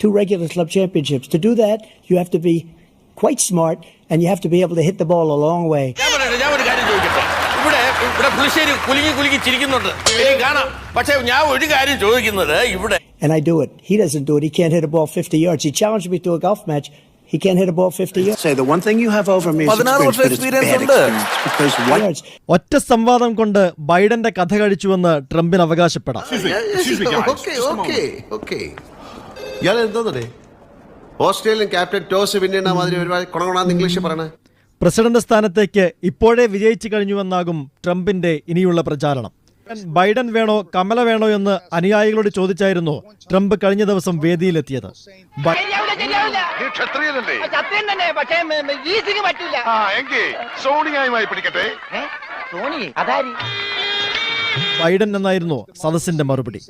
2 regular club championships. To do that, you have to be quite smart and you have to be able to hit the ball a long way. And I do it. He doesn't do it. He can't hit a ball 50 yards. He challenged me to a golf match. He can't hit a ball 50 yards. Say the one thing you have over me is experience, but it's bad experience. Because what? ഒറ്റ സംവാദം കൊണ്ട് ബൈഡന്റെ കഥ കഴിച്ചുവെന്ന് ട്രംപിന് അവകാശപ്പെടാം. ഇയാൾ എന്തോന്നേ Australian captain toss പിന്നെയാണ് മാതിരി ഒരുപാട് കൊണകൊണാന്ന് English പറയണേ. പ്രസിഡന്റ് സ്ഥാനത്തേക്ക് ഇപ്പോഴേ വിജയിച്ചു കഴിഞ്ഞുവെന്നാകും ട്രംപിന്റെ ഇനിയുള്ള പ്രചാരണം. ബൈഡൻ വേണോ കമല വേണോ എന്ന് അനുയായികളോട് ചോദിച്ചായിരുന്നു ട്രംപ് കഴിഞ്ഞ ദിവസം വേദിയിലെത്തിയത്. ബൈഡൻ എന്നായിരുന്നു സദസ്സിന്റെ മറുപടി.